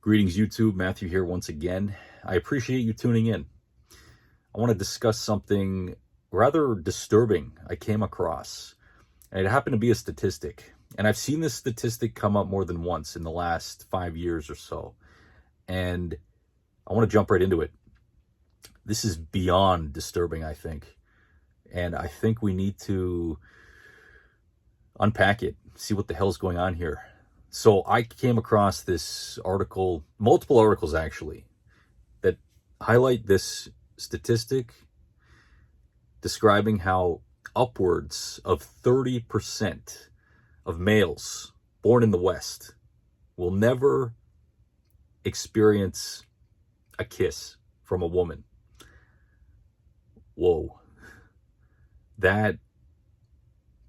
Greetings, YouTube. Matthew here once again. I appreciate you tuning in. I want to discuss something rather disturbing I came across. And it happened to be a statistic. And I've seen this statistic come up more than once in the last 5 years or so. And I want to jump right into it. This is beyond disturbing, I think. And I think we need to unpack it, see what the hell's going on here. So I came across this article, multiple articles actually, that highlight this statistic describing how upwards of 30% of males born in the West will never experience a kiss from a woman. Whoa. That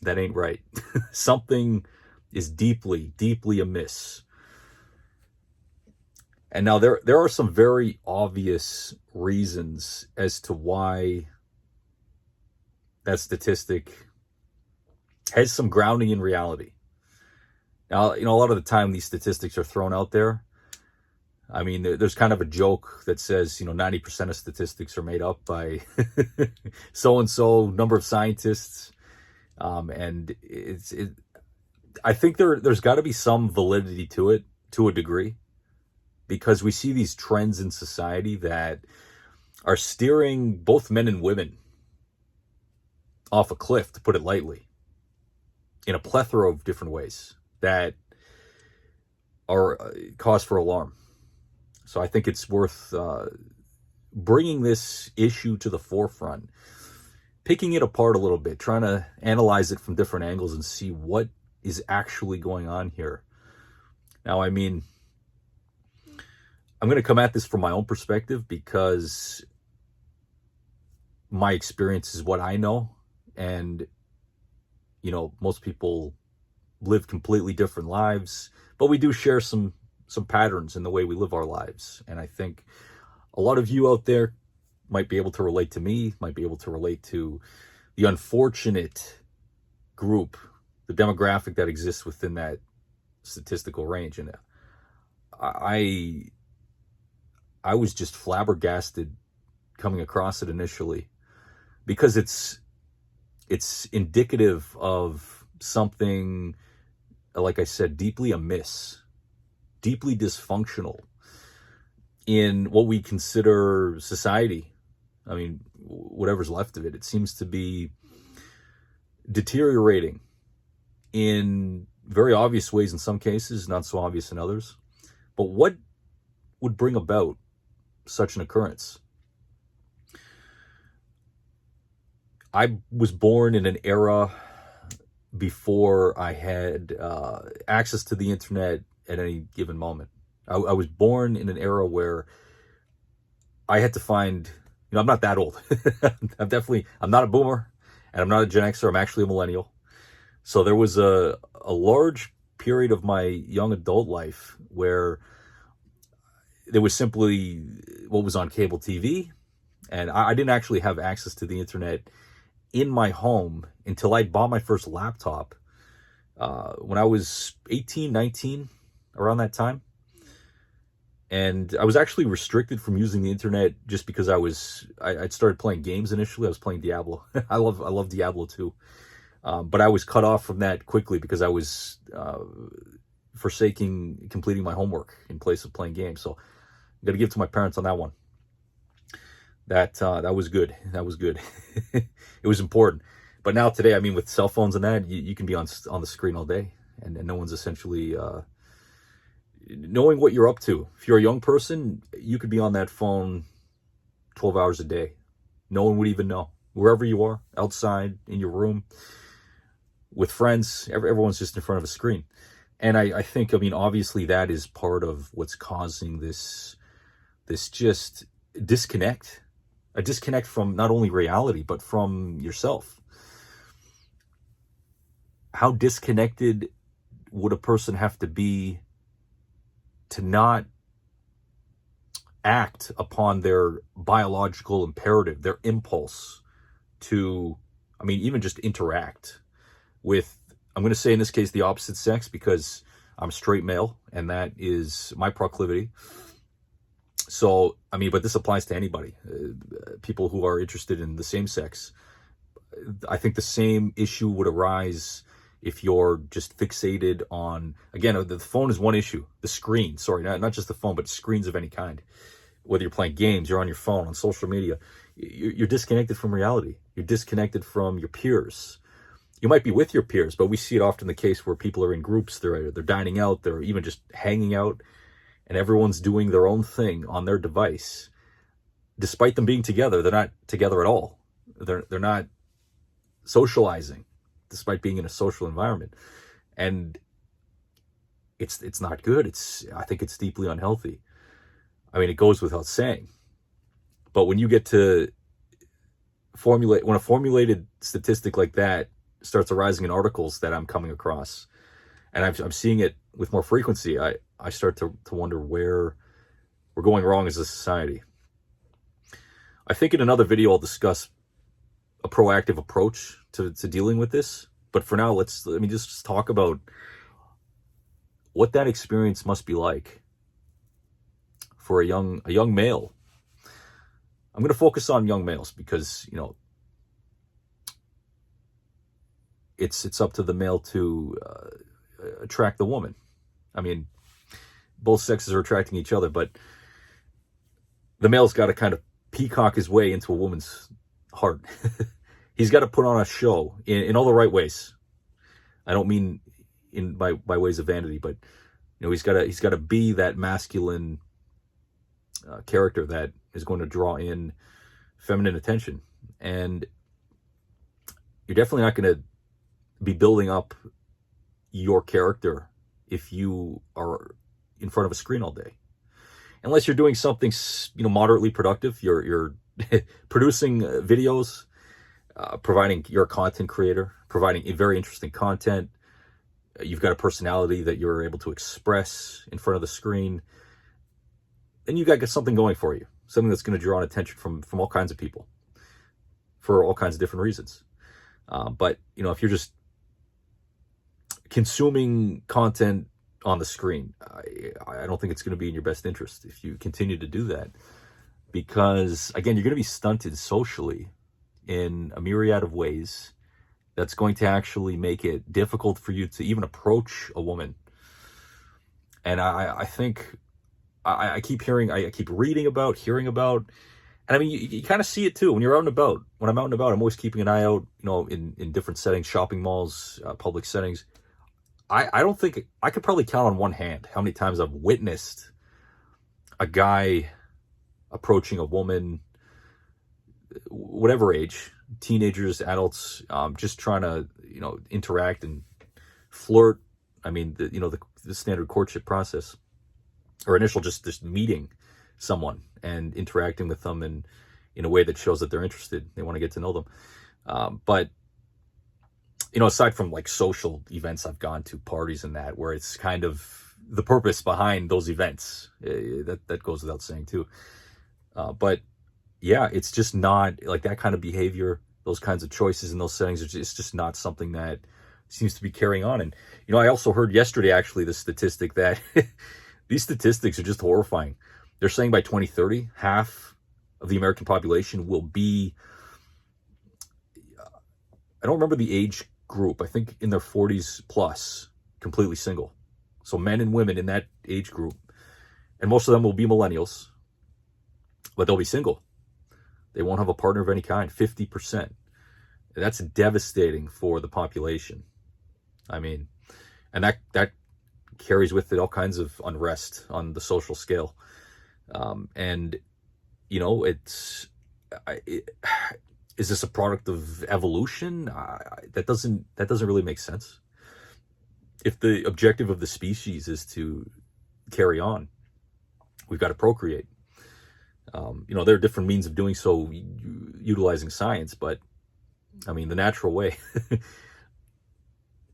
ain't right. Something is deeply, deeply amiss. And now there are some very obvious reasons as to why that statistic has some grounding in reality. Now, a lot of the time these statistics are thrown out there. I mean, there's kind of a joke that says, 90% of statistics are made up by so-and-so number of scientists. And I think there's got to be some validity to it, to a degree, because we see these trends in society that are steering both men and women off a cliff, to put it lightly, in a plethora of different ways that are cause for alarm. So I think it's worth bringing this issue to the forefront, picking it apart a little bit, trying to analyze it from different angles and see what is actually going on here. Now, I mean, I'm going to come at this from my own perspective because my experience is what I know. And, most people live completely different lives, but we do share some patterns in the way we live our lives. And I think a lot of you out there might be able to relate to me, might be able to relate to the unfortunate group, the demographic that exists within that statistical range. And I was just flabbergasted coming across it initially, because it's indicative of something, like I said, deeply amiss, deeply dysfunctional in what we consider society. I mean, whatever's left of it, it seems to be deteriorating in very obvious ways in some cases, not so obvious in others. But what would bring about such an occurrence? I was born in an era before I had access to the internet at any given moment. I was born in an era where I had to find, I'm not that old. I'm not a boomer, and I'm not a Gen Xer. I'm actually a millennial. So there was a large period of my young adult life where there was simply what was on cable TV, and I didn't actually have access to the internet in my home until I bought my first laptop when I was 18, 19, around that time. And I was actually restricted from using the internet just because I'd started playing games initially. I was playing Diablo. I love Diablo too. But I was cut off from that quickly because I was forsaking completing my homework in place of playing games. So I got to give to my parents on that one. That was good. That was good. It was important. But now today, I mean, with cell phones and that, you can be on the screen all day, and no one's essentially knowing what you're up to. If you're a young person, you could be on that phone 12 hours a day. No one would even know. Wherever you are, outside, in your room, with friends, everyone's just in front of a screen. And I think, obviously that is part of what's causing this just disconnect. A disconnect from not only reality, but from yourself. How disconnected would a person have to be to not act upon their biological imperative, their impulse to, even just interact with, I'm going to say in this case, the opposite sex, because I'm straight male, and that is my proclivity. So, I mean, but this applies to anybody, people who are interested in the same sex. I think the same issue would arise if you're just fixated on, again, the phone is one issue. The screen, sorry, not just the phone, but screens of any kind. Whether you're playing games, you're on your phone, on social media, you're disconnected from reality. You're disconnected from your peers. You might be with your peers, but we see it often the case where people are in groups, they're dining out, they're even just hanging out, and everyone's doing their own thing on their device. Despite them being together, they're not together at all. They're not socializing, despite being in a social environment. And it's not good. I think it's deeply unhealthy. I mean, it goes without saying. But when you get to when a formulated statistic like that starts arising in articles that I'm coming across, and I'm seeing it with more frequency, I start to wonder where we're going wrong as a society. I think in another video I'll discuss a proactive approach to dealing with this. But for now, let me just talk about what that experience must be like for a young male. I'm going to focus on young males because, you know, it's up to the male to attract the woman. I mean, both sexes are attracting each other, but the male's got to kind of peacock his way into a woman's heart. He's got to put on a show in all the right ways. I don't mean by ways of vanity, but you know, he's got to be that masculine character that is going to draw in feminine attention. And you're definitely not going to be building up your character if you are in front of a screen all day, unless you're doing something, you know, moderately productive. You're producing videos, providing, you're a content creator, providing very interesting content. You've got a personality that you're able to express in front of the screen. Then you got something going for you, something that's going to draw on attention from all kinds of people for all kinds of different reasons. But, you know, if you're just consuming content on the screen, I don't think it's going to be in your best interest if you continue to do that, because, again, you're going to be stunted socially in a myriad of ways that's going to actually make it difficult for you to even approach a woman. And I think I keep reading about, hearing about, and I mean, you kind of see it too when you're out and about. When I'm out and about, I'm always keeping an eye out, you know, in different settings, shopping malls, public settings. I don't think, I could probably count on one hand how many times I've witnessed a guy approaching a woman, whatever age, teenagers, adults, just trying to, you know, interact and flirt. I mean, the standard courtship process, or initial just meeting someone and interacting with them in a way that shows that they're interested. They want to get to know them. But, you know, aside from like social events I've gone to, parties and that, where it's kind of the purpose behind those events, that goes without saying too. But yeah, it's just not like that kind of behavior, those kinds of choices in those settings. It's just not something that seems to be carrying on. And, you know, I also heard yesterday, actually, the statistic that these statistics are just horrifying. They're saying by 2030, half of the American population will be, I don't remember the age group, I think in their 40s plus, completely single. So men and women in that age group, and most of them will be millennials, but they'll be single. They won't have a partner of any kind, 50%. And that's devastating for the population. I mean, and that carries with it all kinds of unrest on the social scale. And, you know, is this a product of evolution? That doesn't really make sense. If the objective of the species is to carry on, we've got to procreate. You know, there are different means of doing so, utilizing science, but I mean, the natural way,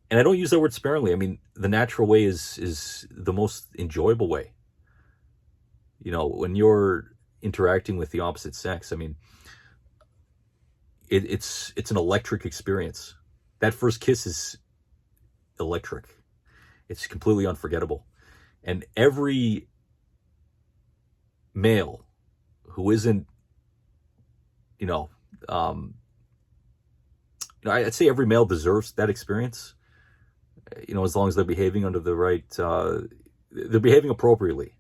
and I don't use that word sparingly. I mean, the natural way is the most enjoyable way. You know, when you're interacting with the opposite sex, I mean, it's an electric experience. That first kiss is electric. It's completely unforgettable. And every male who isn't, you know, I'd say every male deserves that experience, as long as they're behaving under the right, they're behaving appropriately.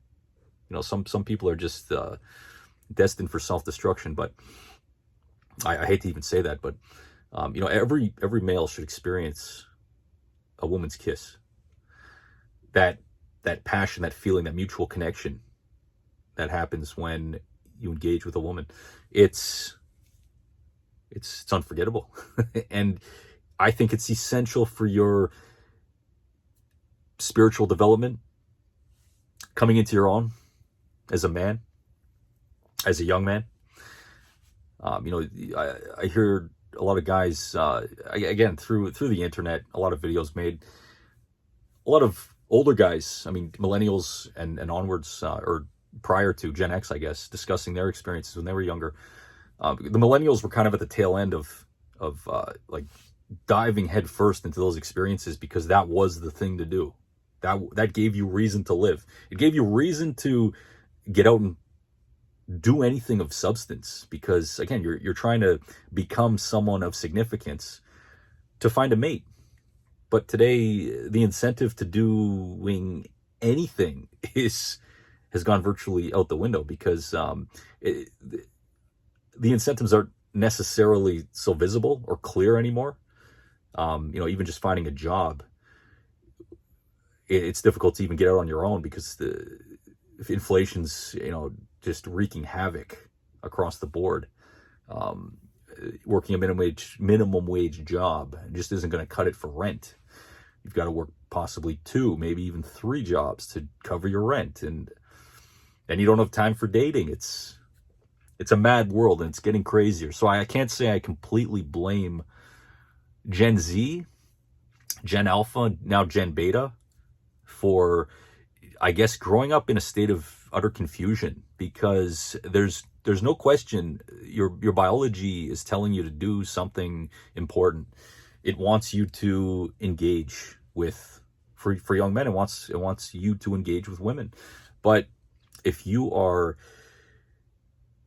Some people are just destined for self-destruction, but I hate to even say that, but every male should experience a woman's kiss. That passion, that feeling, that mutual connection that happens when you engage with a woman, it's unforgettable. And I think it's essential for your spiritual development, coming into your own as a man, as a young man. I hear a lot of guys, again, through the internet, a lot of videos made, a lot of older guys, millennials and onwards, or prior to Gen X, I guess, discussing their experiences when they were younger. The millennials were kind of at the tail end of like diving headfirst into those experiences, because that was the thing to do. That gave you reason to live. It gave you reason to get out and do anything of substance, because again, you're trying to become someone of significance to find a mate. But today, the incentive to doing anything has gone virtually out the window, because the incentives aren't necessarily so visible or clear anymore. Even just finding a job, it's difficult to even get out on your own, because if inflation's just wreaking havoc across the board. Working a minimum wage job just isn't going to cut it for rent. You've got to work possibly 2, maybe even 3 jobs to cover your rent, and you don't have time for dating. It's a mad world, and it's getting crazier. So I can't say I completely blame Gen Z, Gen Alpha, now Gen Beta, for, I guess, growing up in a state of utter confusion, because there's no question your biology is telling you to do something important. It wants you to engage with, for young men, it wants you to engage with women. But if you are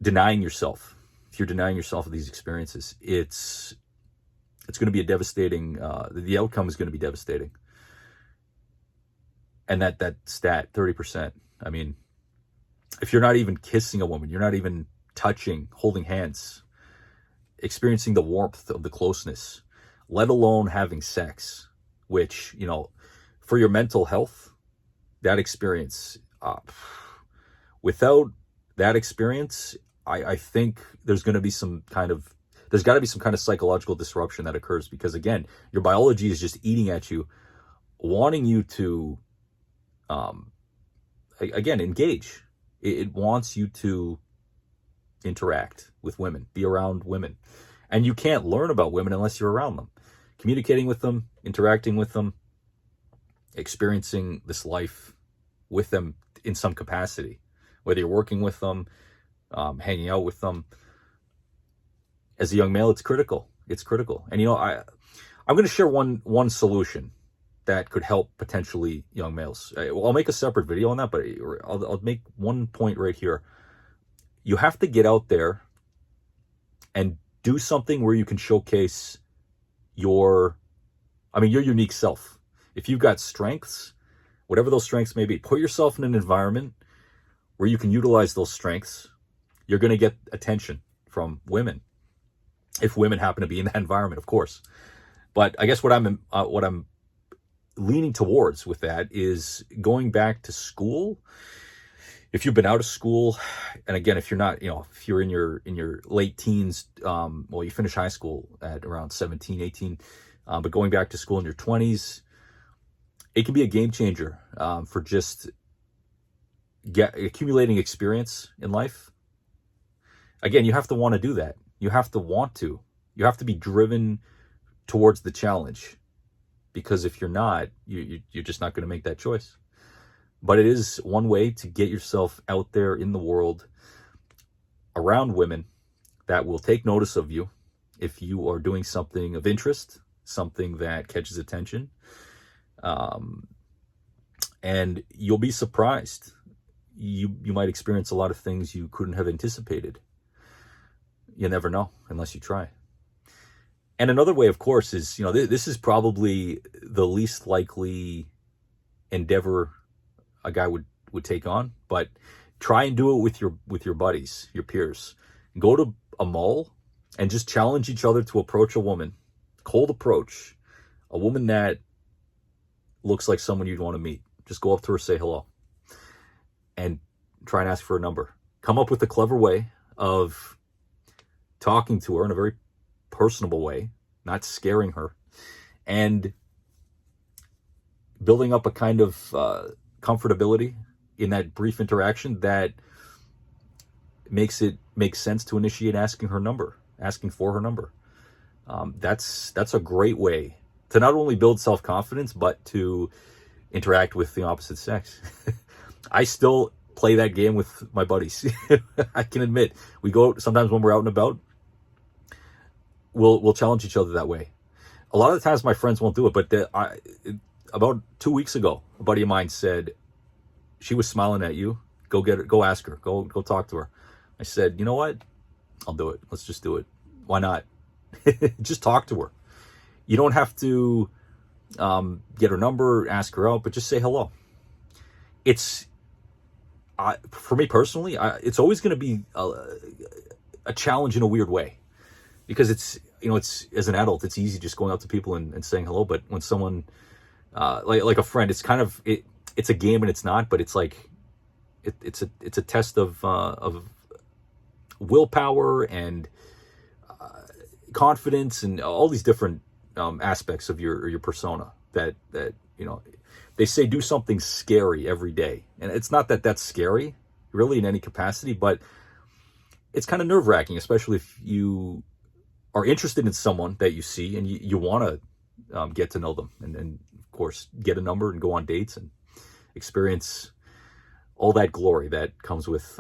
denying yourself, of these experiences, it's going to be a devastating, the outcome is going to be devastating. And that stat, 30%, if you're not even kissing a woman, you're not even touching, holding hands, experiencing the warmth of the closeness, let alone having sex, which, for your mental health, that experience, without that experience, I think there's got to be some kind of psychological disruption that occurs, because again, your biology is just eating at you, wanting you to, again, engage. It wants you to interact with women, be around women. And you can't learn about women unless you're around them, communicating with them, interacting with them, experiencing this life with them in some capacity, whether you're working with them, hanging out with them. As a young male, it's critical. And I'm going to share one solution that could help potentially young males. I'll make a separate video on that, but I'll make one point right here. You have to get out there and do something where you can showcase your unique self. If you've got strengths, whatever those strengths may be, put yourself in an environment where you can utilize those strengths. You're going to get attention from women, if women happen to be in that environment, of course. But I guess what I'm leaning towards with that is going back to school. If you've been out of school, and again, if you're not, if you're in your late teens, you finish high school at around 17, 18, but going back to school in your 20s, it can be a game changer for just accumulating experience in life. Again, you have to want to do that. You have to be driven towards the challenge, because if you're not, you're just not going to make that choice. But it is one way to get yourself out there in the world around women that will take notice of you if you are doing something of interest, something that catches attention. And you'll be surprised. You might experience a lot of things you couldn't have anticipated. You never know unless you try. And another way, of course, is, this is probably the least likely endeavor a guy would take on, but try and do it with your buddies, your peers. Go to a mall and just challenge each other to approach a woman. Cold approach. A woman that looks like someone you'd want to meet. Just go up to her, say hello, and try and ask for a number. Come up with a clever way of talking to her in a very personable way, not scaring her, and building up a kind of comfortability in that brief interaction that makes it make sense to initiate asking for her number. That's a great way to not only build self-confidence, but to interact with the opposite sex. I still play that game with my buddies. I can admit, we go sometimes when we're out and about, we'll challenge each other that way. A lot of the times my friends won't do it, but about 2 weeks ago, a buddy of mine said, she was smiling at you. Go get her. Go ask her. Go talk to her. I said, you know what? I'll do it. Let's just do it. Why not? Just talk to her. You don't have to get her number, ask her out, but just say hello. It's for me personally, it's always going to be a challenge in a weird way, because it's as an adult, it's easy just going up to people and saying hello. But when someone like a friend, it's kind of it's a game and it's not, but it's like it's a test of willpower and confidence and all these different aspects of your persona that they say do something scary every day. And it's not that that's scary really in any capacity, but it's kind of nerve-wracking, especially if you are interested in someone that you see and you want to get to know them and of course get a number and go on dates and experience all that glory that comes with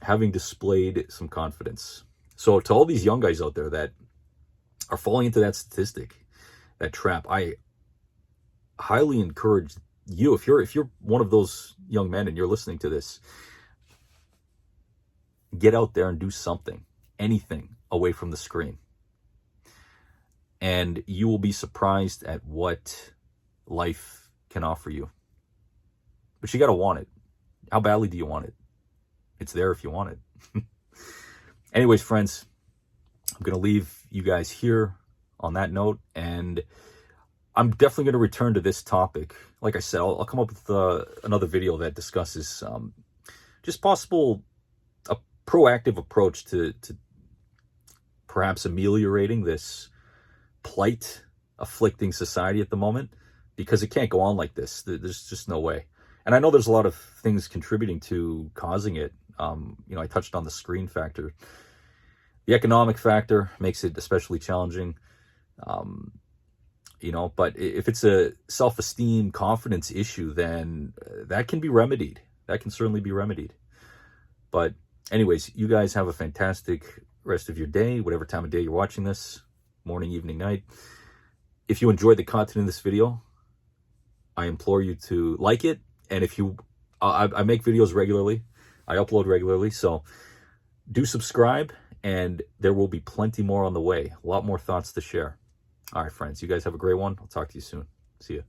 having displayed some confidence. So to all these young guys out there that are falling into that statistic, that trap, I highly encourage you, if you're one of those young men and you're listening to this, get out there and do something, anything away from the screen. And you will be surprised at what life can offer you. But you got to want it. How badly do you want it? It's there if you want it. Anyways, friends, I'm going to leave you guys here on that note, and I'm definitely going to return to this topic. Like I said, I'll come up with another video that discusses just possible a proactive approach to perhaps ameliorating this plight afflicting society at the moment, because it can't go on like this. There's just no way. And I know there's a lot of things contributing to causing it. I touched on the screen factor. The economic factor makes it especially challenging. But if it's a self-esteem, confidence issue, then that can be remedied. That can certainly be remedied. But anyways, you guys have a fantastic rest of your day, whatever time of day you're watching this, morning, evening, night. If you enjoyed the content in this video, I implore you to like it. And if I make videos regularly, I upload regularly, so do subscribe, and there will be plenty more on the way. A lot more thoughts to share. All right, friends, you guys have a great one. I'll talk to you soon. See ya.